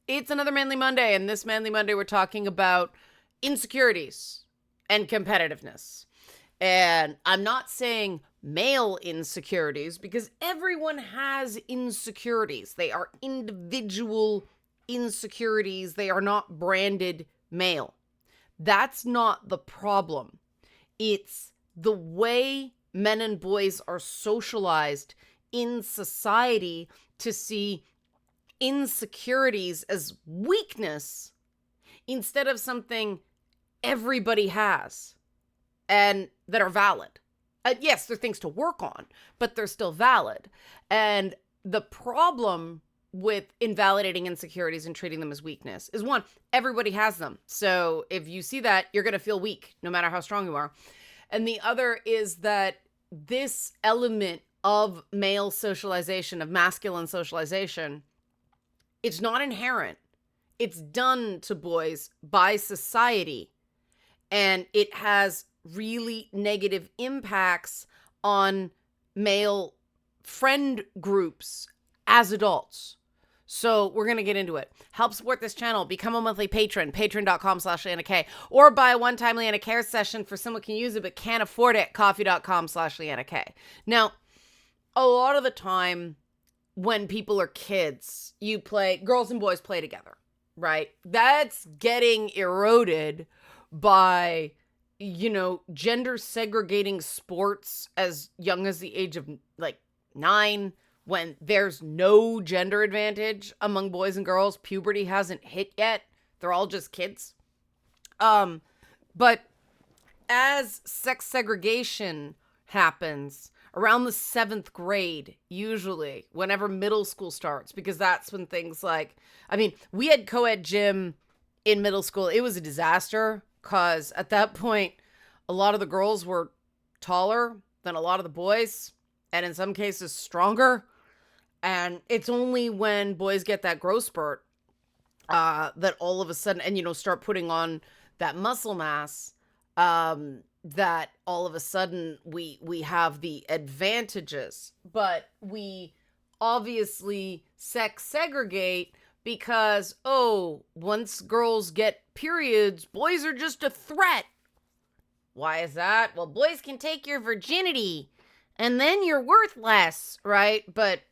It's another Manly Monday, and this Manly Monday we're talking about insecurities and competitiveness. And I'm not saying male insecurities because everyone has insecurities. They are individual insecurities. They are not branded male. That's not the problem. It's the way men and boys are socialized in society to see insecurities as weakness instead of something everybody has and that are valid. Yes, they're things to work on, but they're still valid. And the problem with invalidating insecurities and treating them as weakness is, one, everybody has them. So if you see that, you're going to feel weak no matter how strong you are. And the other is that this element of male socialization, of masculine socialization, it's not inherent. It's done to boys by society. And it has really negative impacts on male friend groups as adults. So we're going to get into it. Help support this channel. Become a monthly patron, patreon.com/Leanna K. Or buy a one-time Leanna Care session for someone who can use it but can't afford it, coffee.com/Leanna K. Now, a lot of the time when people are kids, girls and boys play together, right? That's getting eroded by, gender segregating sports as young as the age of 9, when there's no gender advantage among boys and girls. Puberty hasn't hit yet. They're all just kids. But as sex segregation happens around the 7th grade, usually, whenever middle school starts, because that's when things we had co-ed gym in middle school. It was a disaster because at that point, a lot of the girls were taller than a lot of the boys, and in some cases stronger. And it's only when boys get that growth spurt that all of a sudden, and start putting on that muscle mass, that all of a sudden we have the advantages. But we obviously sex segregate because, once girls get periods, boys are just a threat. Why is that? Well, boys can take your virginity and then you're worth less, right? But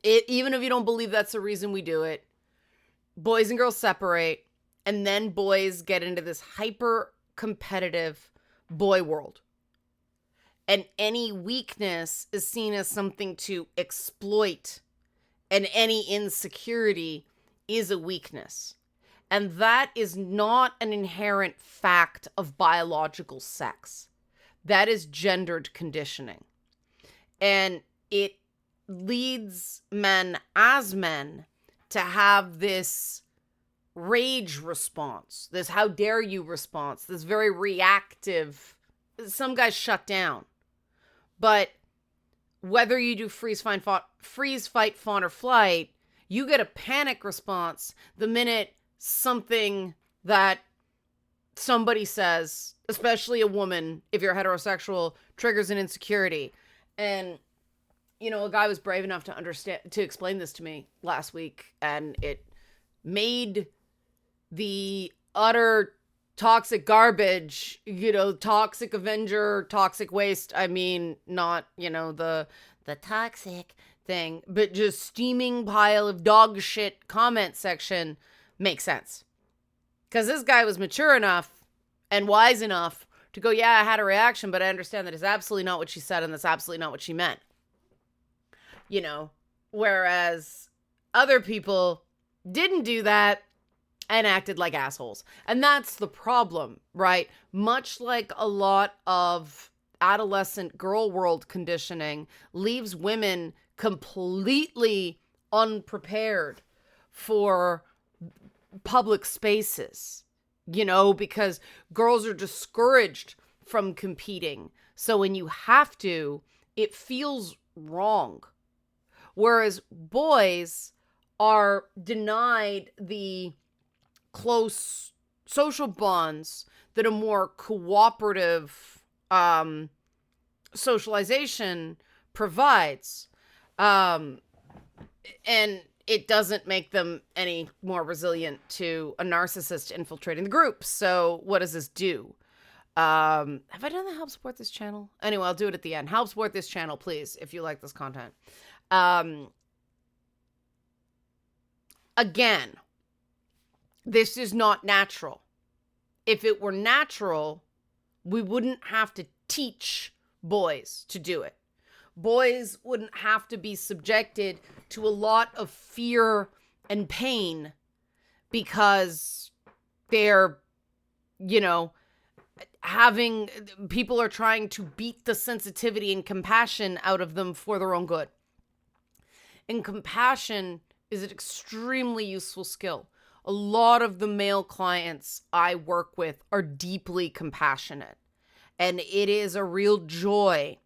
even if you don't believe that's the reason we do it, boys and girls separate, and then boys get into this hyper competitive boy world. And any weakness is seen as something to exploit, and any insecurity is a weakness. And that is not an inherent fact of biological sex. That is gendered conditioning. And it leads men as men to have this rage response, this how dare you response, this very reactive, some guys shut down. But whether you do freeze, fight, fawn, or flight, you get a panic response the minute something that somebody says, especially a woman, if you're heterosexual, triggers an insecurity. And a guy was brave enough to explain this to me last week, and it made the utter toxic garbage, toxic Avenger, toxic waste. I mean, not, the toxic thing, but just steaming pile of dog shit comment section makes sense. Because this guy was mature enough and wise enough to go, yeah, I had a reaction, but I understand that is absolutely not what she said, and that's absolutely not what she meant. Whereas other people didn't do that and acted like assholes. And that's the problem, right? Much like a lot of adolescent girl world conditioning leaves women completely unprepared for public spaces, because girls are discouraged from competing. So when you have to, it feels wrong. Whereas boys are denied the close social bonds that a more cooperative socialization provides. And it doesn't make them any more resilient to a narcissist infiltrating the group. So what does this do? Have I done the help support this channel? Anyway, I'll do it at the end. Help support this channel, please, if you like this content. Again, this is not natural. If it were natural, we wouldn't have to teach boys to do it. Boys wouldn't have to be subjected to a lot of fear and pain because they're, people are trying to beat the sensitivity and compassion out of them for their own good. And compassion is an extremely useful skill. A lot of the male clients I work with are deeply compassionate. And it is a real joy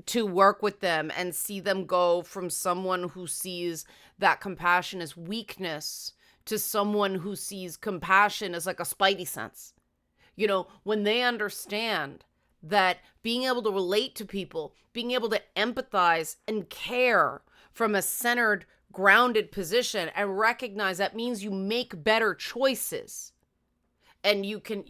to work with them and see them go from someone who sees that compassion as weakness to someone who sees compassion as like a spidey sense. When they understand that being able to relate to people, being able to empathize and care from a centered, grounded position and recognize that means you make better choices. And you can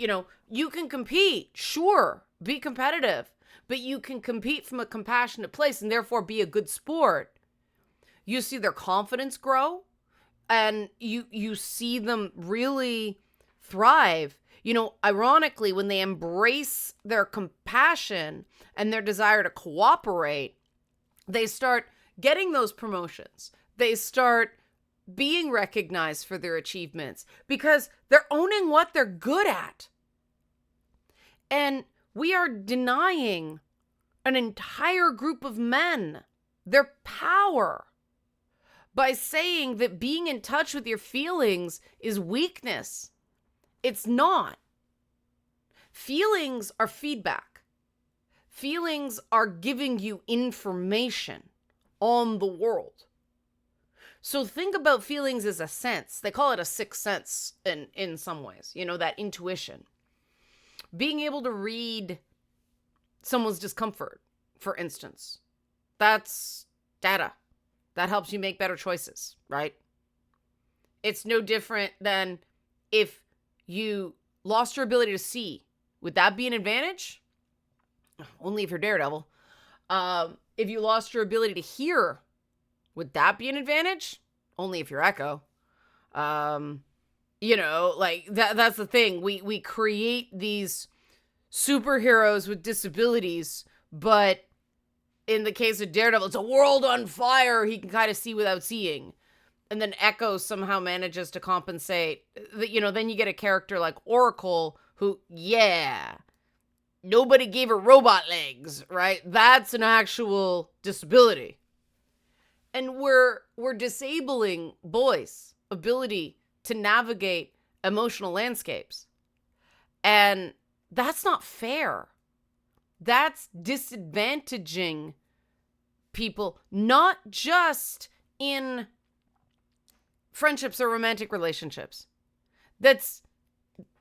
compete, sure, be competitive, but you can compete from a compassionate place and therefore be a good sport. You see their confidence grow and you see them really thrive. Ironically, when they embrace their compassion and their desire to cooperate, they start getting those promotions. They start being recognized for their achievements because they're owning what they're good at. And we are denying an entire group of men their power by saying that being in touch with your feelings is weakness. It's not. Feelings are feedback. Feelings are giving you information on the world. So think about feelings as a sense. They call it a sixth sense in some ways, that intuition. Being able to read someone's discomfort, for instance, that's data. That helps you make better choices, right? It's no different than if you lost your ability to see. Would that be an advantage? Only if you're Daredevil. If you lost your ability to hear, would that be an advantage? Only if you're Echo. That's the thing. We create these superheroes with disabilities, but in the case of Daredevil, it's a world on fire. He can kind of see without seeing. And then Echo somehow manages to compensate. Then you get a character like Oracle who, nobody gave her robot legs, right? That's an actual disability. And we're disabling boys' ability to navigate emotional landscapes. And that's not fair. That's disadvantaging people, not just in friendships or romantic relationships. That's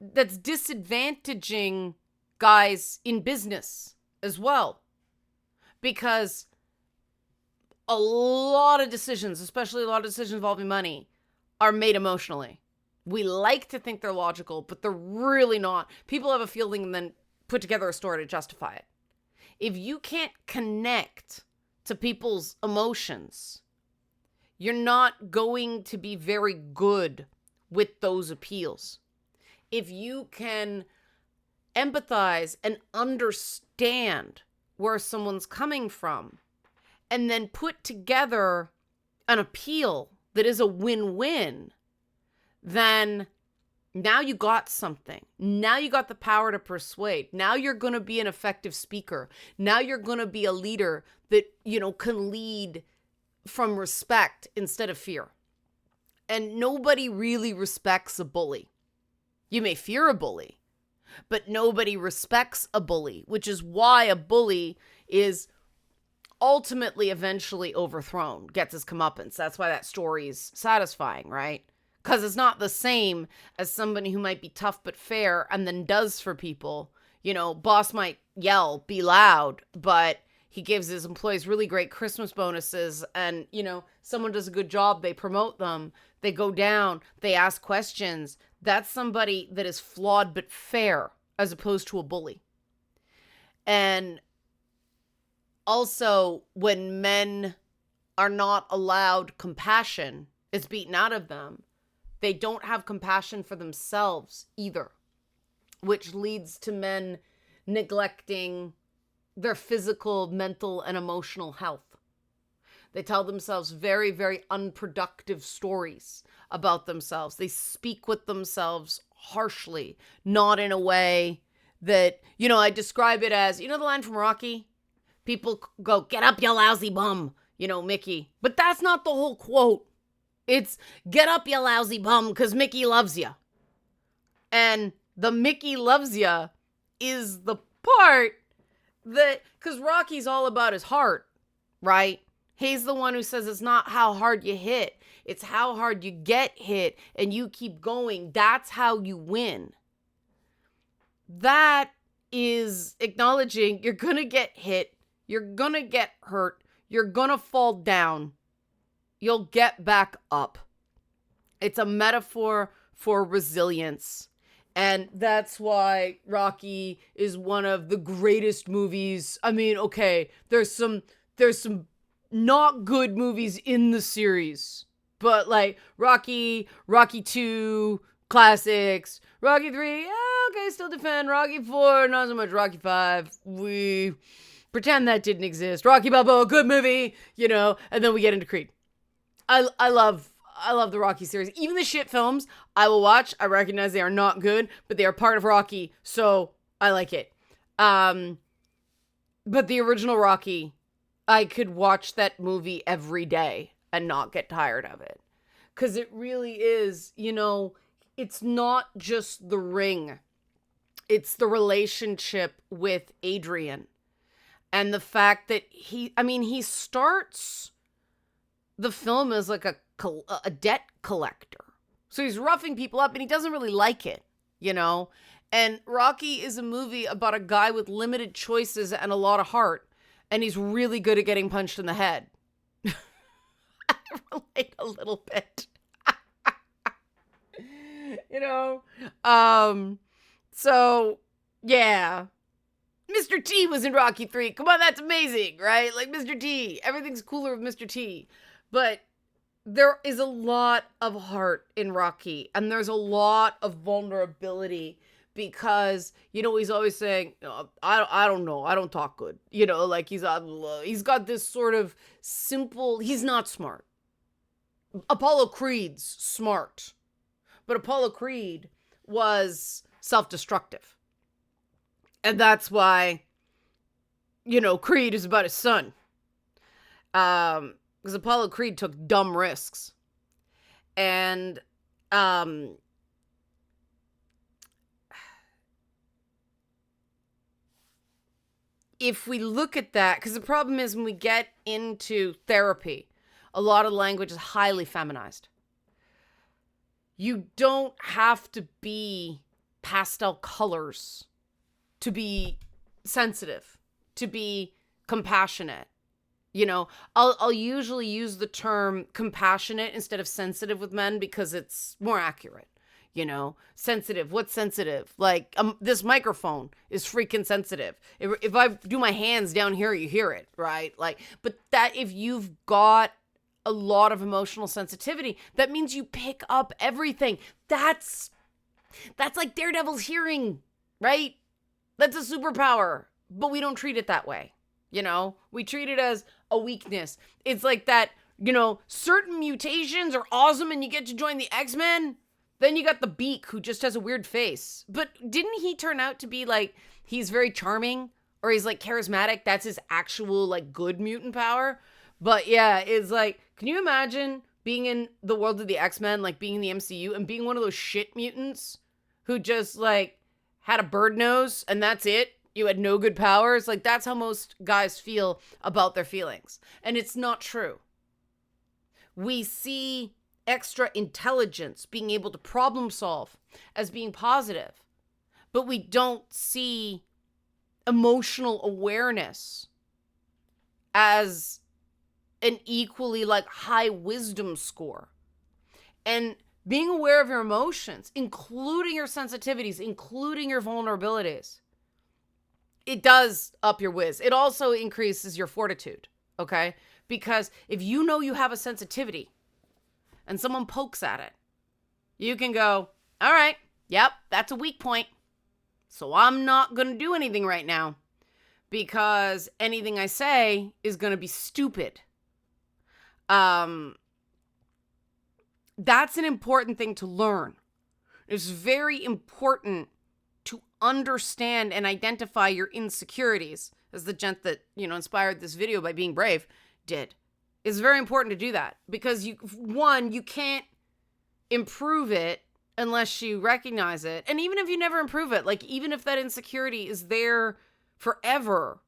disadvantaging guys in business as well. Because a lot of decisions, especially a lot of decisions involving money, are made emotionally. We like to think they're logical, but they're really not. People have a feeling and then put together a story to justify it. If you can't connect to people's emotions, you're not going to be very good with those appeals. If you can empathize and understand where someone's coming from, and then put together an appeal that is a win-win, then now you got something. Now you got the power to persuade. Now you're going to be an effective speaker. Now you're going to be a leader that, can lead from respect instead of fear. And nobody really respects a bully. You may fear a bully, but nobody respects a bully, which is why a bully is ultimately eventually overthrown, gets his comeuppance. That's why that story's satisfying, right? Because it's not the same as somebody who might be tough but fair and then does for people. Boss might yell, be loud, but he gives his employees really great Christmas bonuses, and, you know, someone does a good job, they promote them, they go down, they ask questions. That's somebody that is flawed but fair, as opposed to a bully. And also, when men are not allowed compassion, it's beaten out of them. They don't have compassion for themselves either, which leads to men neglecting their physical, mental, and emotional health. They tell themselves very, very unproductive stories about themselves. They speak with themselves harshly, not in a way that, you know, I describe it as, you know the line from Rocky? People go, "Get up, you lousy bum," you know, Mickey. But that's not the whole quote. It's, "Get up, you lousy bum, because Mickey loves you." And the Mickey loves you is the part that, because Rocky's all about his heart, right? He's the one who says it's not how hard you hit, it's how hard you get hit and you keep going. That's how you win. That is acknowledging you're going to get hit, you're going to get hurt, you're going to fall down, you'll get back up. It's a metaphor for resilience. And that's why Rocky is one of the greatest movies. I mean, okay, there's some not good movies in the series, but like Rocky 2, classics, Rocky 3, yeah, okay, still defend, Rocky 4, not so much, Rocky 5, we pretend that didn't exist, Rocky Balboa, good movie, you know, and then we get into Creed. I love the Rocky series. Even the shit films I will watch. I recognize they are not good, but they are part of Rocky, so I like it. But the original Rocky, I could watch that movie every day and not get tired of it. Because it really is, you know, it's not just the ring. It's the relationship with Adrian. And the fact that he starts the film as like a debt collector. So he's roughing people up and he doesn't really like it, you know? And Rocky is a movie about a guy with limited choices and a lot of heart. And he's really good at getting punched in the head. I relate a little bit. You know? So, yeah. Mr. T was in Rocky 3. Come on, that's amazing, right? Like Mr. T. Everything's cooler with Mr. T. But there is a lot of heart in Rocky, and there's a lot of vulnerability because, you know, he's always saying, I don't know, I don't talk good. You know, like he's got this sort of simple, he's not smart. Apollo Creed's smart, but Apollo Creed was self-destructive. And that's why, you know, Creed is about his son. Because Apollo Creed took dumb risks. And if we look at that, because the problem is when we get into therapy, a lot of language is highly feminized. You don't have to be pastel colors to be sensitive, to be compassionate. You know, I'll usually use the term compassionate instead of sensitive with men because it's more accurate. You know, sensitive. What's sensitive? Like this microphone is freaking sensitive. If I do my hands down here, you hear it, right? Like, but that if you've got a lot of emotional sensitivity, that means you pick up everything. That's like Daredevil's hearing, right? That's a superpower, but we don't treat it that way. You know, we treat it as a weakness. It's like that, you know, certain mutations are awesome and you get to join the X-Men. Then you got the Beak who just has a weird face. But didn't he turn out to be like, he's very charming or he's like charismatic? That's his actual like good mutant power. But yeah, it's like, can you imagine being in the world of the X-Men, like being in the MCU and being one of those shit mutants who just like had a bird nose and that's it? You had no good powers. Like that's how most guys feel about their feelings. And it's not true. We see extra intelligence, being able to problem solve as being positive, but we don't see emotional awareness as an equally like high wisdom score. And being aware of your emotions, including your sensitivities, including your vulnerabilities, it does up your whiz. It also increases your fortitude, okay? Because if you know you have a sensitivity and someone pokes at it, you can go, all right, yep, that's a weak point. So I'm not going to do anything right now because anything I say is going to be stupid. That's an important thing to learn. It's very important to understand and identify your insecurities, as the gent that, inspired this video by being brave did. It's very important to do that because you can't improve it unless you recognize it. And even if you never improve it, like even if that insecurity is there forever,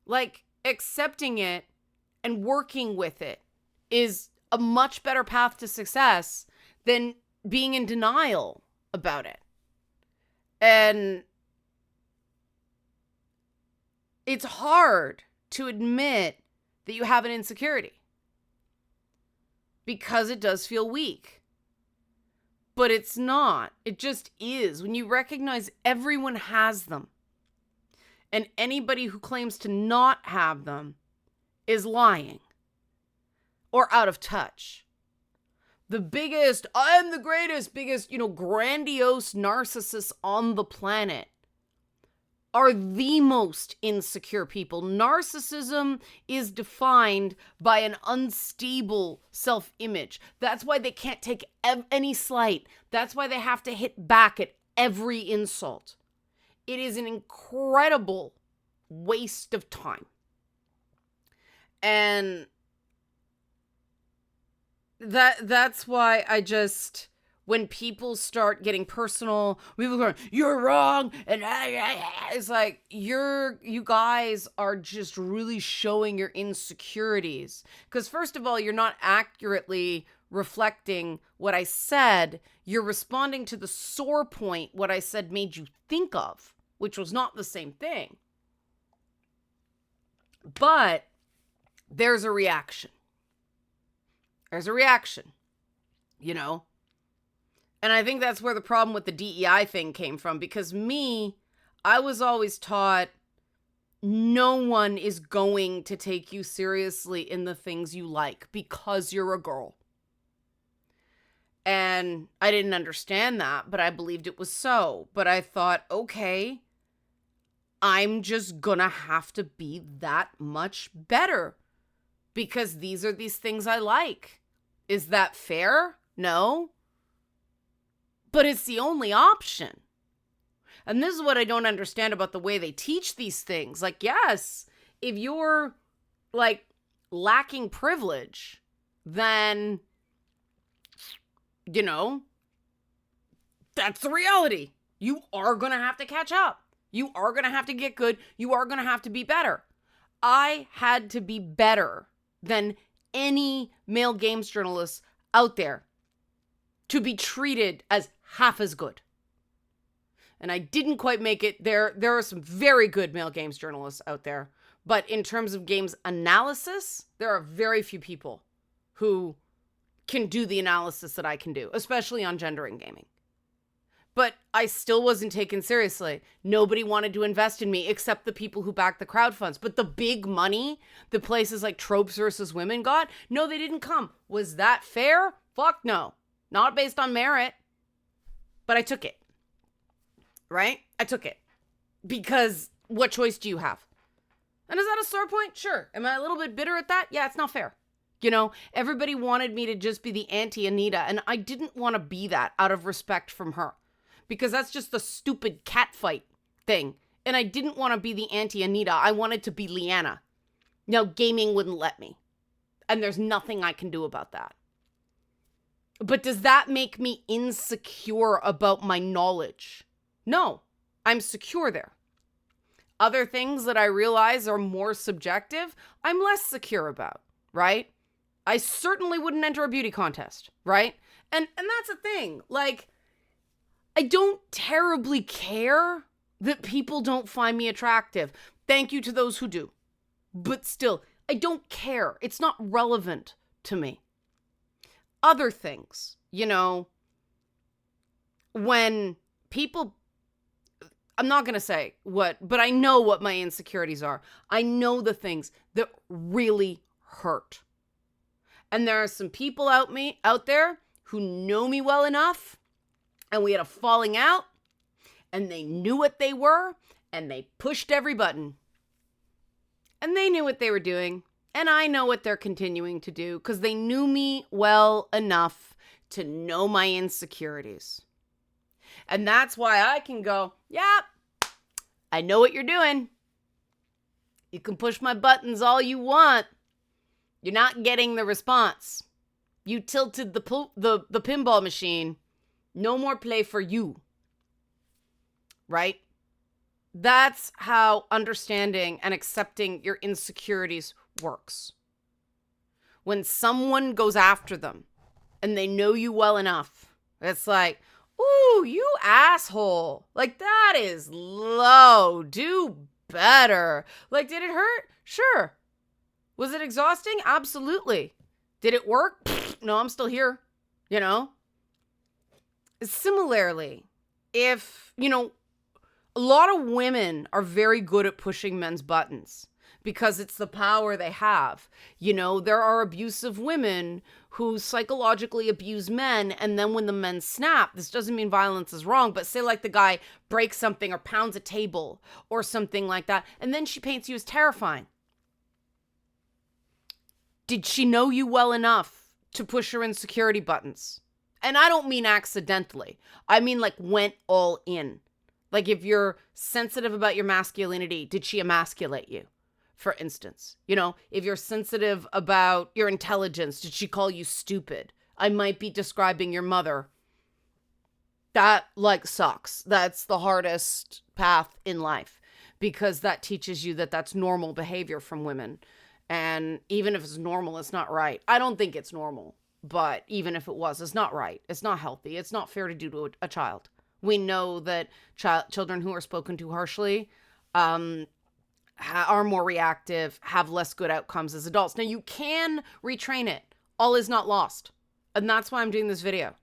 like accepting it and working with it is a much better path to success than being in denial about it. And it's hard to admit that you have an insecurity because it does feel weak. But it's not. It just is. When you recognize everyone has them, and anybody who claims to not have them is lying or out of touch. The biggest, I'm the greatest, biggest, grandiose narcissists on the planet are the most insecure people. Narcissism is defined by an unstable self-image. That's why they can't take any slight. That's why they have to hit back at every insult. It is an incredible waste of time. And that's why I just, when people start getting personal, people going, you're wrong, and it's like, you guys are just really showing your insecurities. Because first of all, you're not accurately reflecting what I said. You're responding to the sore point what I said made you think of, which was not the same thing. But there's a reaction. There's a reaction, And I think that's where the problem with the DEI thing came from. Because I was always taught no one is going to take you seriously in the things you like because you're a girl. And I didn't understand that, but I believed it was so. But I thought, okay, I'm just gonna have to be that much better because these are these things I like. Is that fair? No. But it's the only option. And this is what I don't understand about the way they teach these things. Like, yes, if you're like lacking privilege, then, that's the reality. You are going to have to catch up. You are going to have to get good. You are going to have to be better. I had to be better than any male games journalist out there to be treated as half as good. And I didn't quite make it. There are some very good male games journalists out there. But in terms of games analysis, there are very few people who can do the analysis that I can do, especially on gender in gaming. But I still wasn't taken seriously. Nobody wanted to invest in me except the people who backed the crowdfunds. But the big money, the places like Tropes versus Women got, no, they didn't come. Was that fair? Fuck no. Not based on merit. But I took it. Right? I took it. Because what choice do you have? And is that a sore point? Sure. Am I a little bit bitter at that? Yeah, it's not fair. Everybody wanted me to just be the anti-Anita, and I didn't want to be that out of respect from her. Because that's just the stupid catfight thing. And I didn't want to be the anti-Anita. I wanted to be Leanna. Now, gaming wouldn't let me. And there's nothing I can do about that. But does that make me insecure about my knowledge? No, I'm secure there. Other things that I realize are more subjective, I'm less secure about, right? I certainly wouldn't enter a beauty contest, right? And that's the thing. Like, I don't terribly care that people don't find me attractive. Thank you to those who do. But still, I don't care. It's not relevant to me. Other things, when people, I'm not going to say what, but I know what my insecurities are. I know the things that really hurt. And there are some people out there who know me well enough, and we had a falling out, and they knew what they were, and they pushed every button. And they knew what they were doing, and I know what they're continuing to do because they knew me well enough to know my insecurities. And that's why I can go, yeah, I know what you're doing. You can push my buttons all you want. You're not getting the response. You tilted the pinball machine. No more play for you. Right? That's how understanding and accepting your insecurities works. When someone goes after them and they know you well enough, it's like, ooh, you asshole. Like, that is low. Do better. Like, did it hurt? Sure. Was it exhausting? Absolutely. Did it work? No, I'm still here. Similarly, if, a lot of women are very good at pushing men's buttons because it's the power they have. There are abusive women who psychologically abuse men, and then when the men snap, this doesn't mean violence is wrong, but say like the guy breaks something or pounds a table or something like that, and then she paints you as terrifying. Did she know you well enough to push her insecurity buttons? And I don't mean accidentally. I mean like went all in. Like if you're sensitive about your masculinity, did she emasculate you? For instance, if you're sensitive about your intelligence, did she call you stupid? I might be describing your mother. That sucks. That's the hardest path in life because that teaches you that that's normal behavior from women. And even if it's normal, it's not right. I don't think it's normal, but even if it was, it's not right. It's not healthy. It's not fair to do to a child. We know that children who are spoken to harshly are more reactive, have less good outcomes as adults. Now, you can retrain it. All is not lost. And that's why I'm doing this video.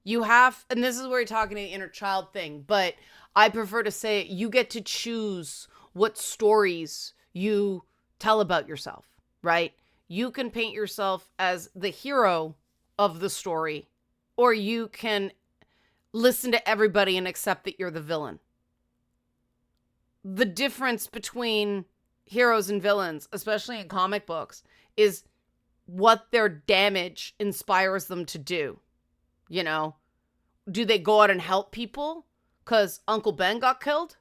And this is where you're talking to the inner child thing, but I prefer to say you get to choose what stories you tell about yourself, right? You can paint yourself as the hero of the story, or you can listen to everybody and accept that you're the villain. The difference between heroes and villains, especially in comic books, is what their damage inspires them to do. Do they go out and help people because Uncle Ben got killed?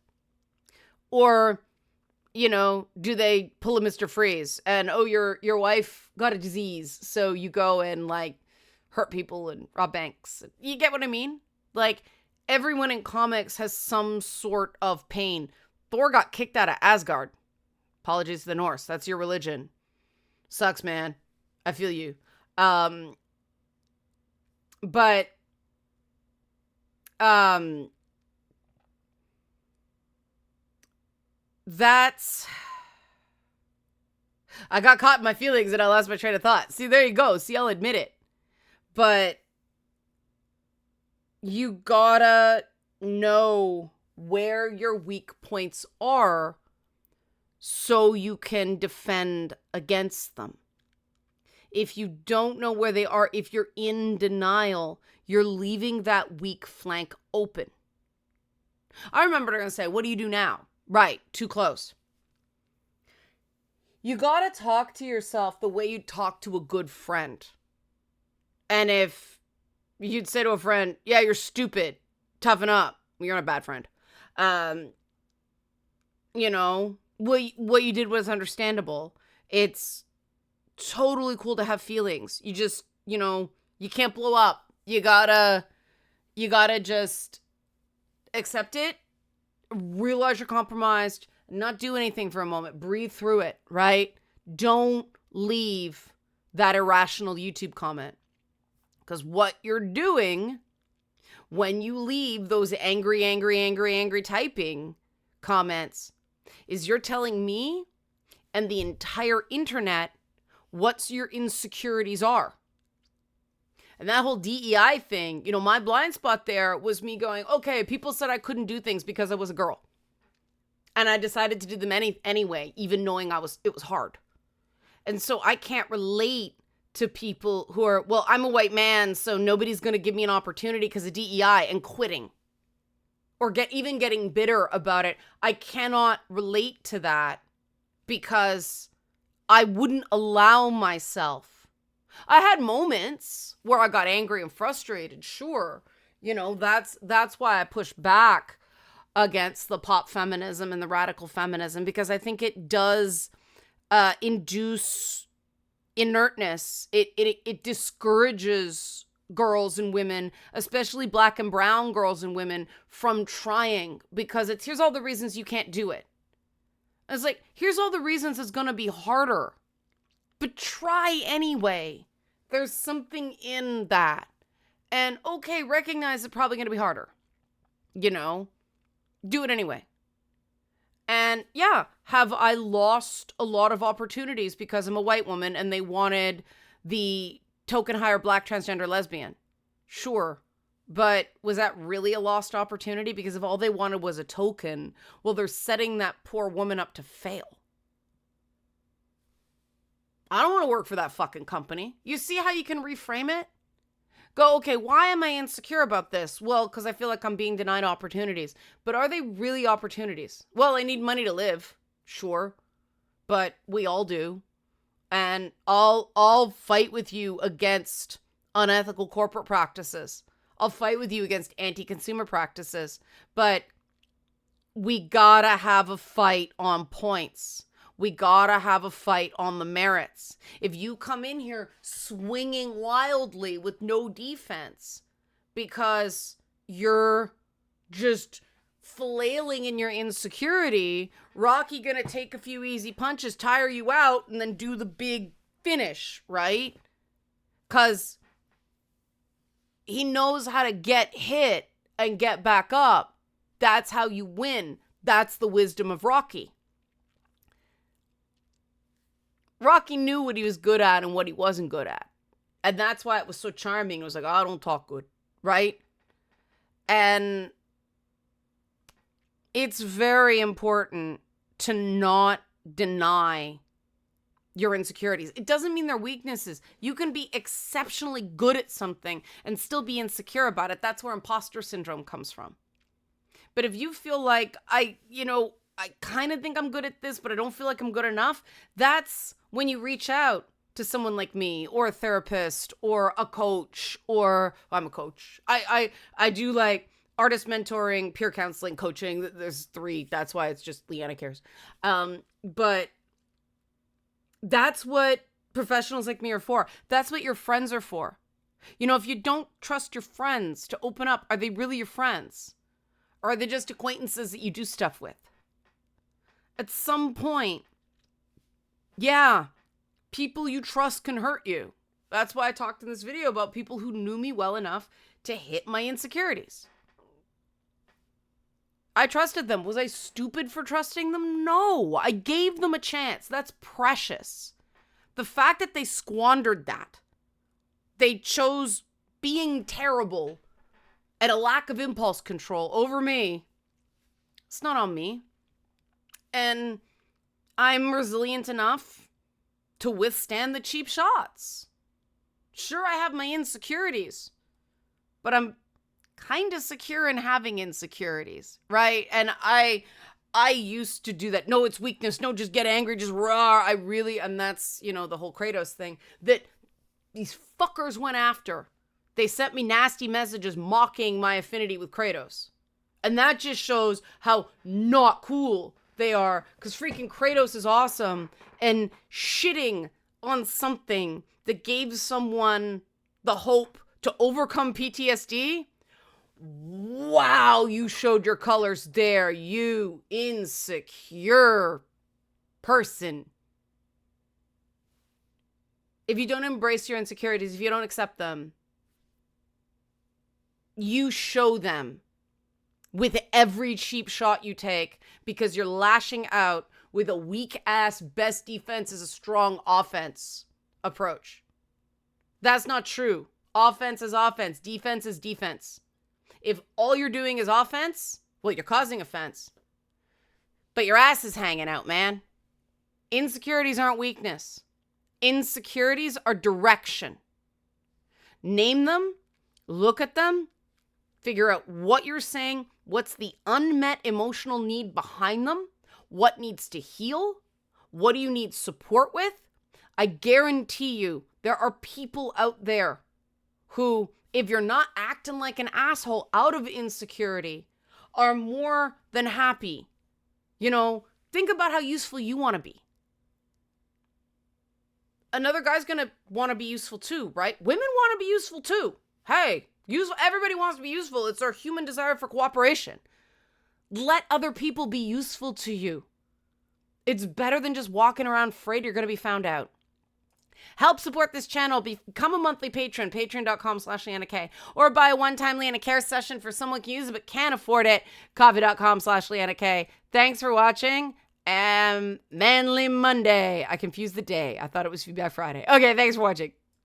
Or, do they pull a Mr. Freeze and, your wife got a disease, so you go and hurt people and rob banks? You get what I mean? Everyone in comics has some sort of pain. Thor got kicked out of Asgard. Apologies to the Norse. That's your religion. Sucks, man. I feel you. That's... I got caught in my feelings and I lost my train of thought. See, there you go. See, I'll admit it. But you gotta know where your weak points are so you can defend against them. If you don't know where they are, if you're in denial, you're leaving that weak flank open. I remember they're going to say, what do you do now? Right, too close. You got to talk to yourself the way you talk to a good friend. And if you'd say to a friend, yeah, you're stupid, toughen up, you're not a bad friend. What you did was understandable. It's totally cool to have feelings. You just, you can't blow up. You gotta just accept it, realize you're compromised, not do anything for a moment, breathe through it, right? Don't leave that irrational YouTube comment. Because what you're doing when you leave those angry typing comments is you're telling me and the entire internet what your insecurities are. And that whole DEI thing, my blind spot there was me going, okay, people said I couldn't do things because I was a girl. And I decided to do them anyway, even knowing it was hard. And so I can't relate to people who are, well, I'm a white man, so nobody's going to give me an opportunity because of DEI, and quitting. Or getting bitter about it. I cannot relate to that because I wouldn't allow myself. I had moments where I got angry and frustrated, sure. That's why I push back against the pop feminism and the radical feminism, because I think it does induce inertness. It discourages girls and women, especially Black and brown girls and women, from trying, because here's all the reasons you can't do it. It's like, here's all the reasons it's going to be harder, but try anyway. There's something in that. And okay, recognize it's probably going to be harder. Do it anyway. And yeah, have I lost a lot of opportunities because I'm a white woman and they wanted the token hire Black transgender lesbian? Sure. But was that really a lost opportunity? Because if all they wanted was a token, well, they're setting that poor woman up to fail. I don't want to work for that fucking company. You see how you can reframe it? Go, okay, why am I insecure about this? Well, because I feel like I'm being denied opportunities. But are they really opportunities? Well, I need money to live. Sure. But we all do. And I'll fight with you against unethical corporate practices. I'll fight with you against anti-consumer practices. But we gotta have a fight on points. We gotta have a fight on the merits. If you come in here swinging wildly with no defense because you're just flailing in your insecurity, Rocky gonna take a few easy punches, tire you out, and then do the big finish, right? Because he knows how to get hit and get back up. That's how you win. That's the wisdom of Rocky. Rocky knew what he was good at and what he wasn't good at. And that's why it was so charming. It was like, oh, I don't talk good, right? And it's very important to not deny your insecurities. It doesn't mean they're weaknesses. You can be exceptionally good at something and still be insecure about it. That's where imposter syndrome comes from. But if you feel like, I kind of think I'm good at this, but I don't feel like I'm good enough, that's when you reach out to someone like me or a therapist or a coach, or I'm a coach. I do like artist mentoring, peer counseling, coaching. There's 3. That's why it's just Leanna Cares. But that's what professionals like me are for. That's what your friends are for. If you don't trust your friends to open up, are they really your friends? Or are they just acquaintances that you do stuff with? At some point, yeah, people you trust can hurt you. That's why I talked in this video about people who knew me well enough to hit my insecurities. I trusted them. Was I stupid for trusting them? No, I gave them a chance. That's precious. The fact that they squandered that, they chose being terrible and a lack of impulse control over me, it's not on me. And I'm resilient enough to withstand the cheap shots. Sure, I have my insecurities, but I'm kind of secure in having insecurities, right? And I used to do that. No, it's weakness. No, just get angry, just roar. And that's, the whole Kratos thing that these fuckers went after. They sent me nasty messages mocking my affinity with Kratos. And that just shows how not cool they are, because freaking Kratos is awesome, and shitting on something that gave someone the hope to overcome PTSD. Wow, you showed your colors there, you insecure person. If you don't embrace your insecurities, if you don't accept them, you show them with every cheap shot you take, because you're lashing out with a weak ass best defense is a strong offense approach. That's not true. Offense is offense. Defense is defense. If all you're doing is offense, well, you're causing offense. But your ass is hanging out, man. Insecurities aren't weakness. Insecurities are direction. Name them, look at them, figure out what you're saying, what's the unmet emotional need behind them, what needs to heal, what do you need support with. I guarantee you there are people out there who, if you're not acting like an asshole out of insecurity, are more than happy. You know, think about how useful you want to be. Another guy's going to want to be useful too, right? Women want to be useful too. Hey, everybody wants to be useful. It's our human desire for cooperation. Let other people be useful to you. It's better than just walking around afraid you're going to be found out. Help support this channel. Become a monthly patron, patreon.com/LeannaK. Or buy a one-time Leanna Care session for someone who can use it but can't afford it. Coffee.com/LeannaK. Thanks for watching. And Manly Monday. I confused the day. I thought it was Feedback Friday. Okay, thanks for watching.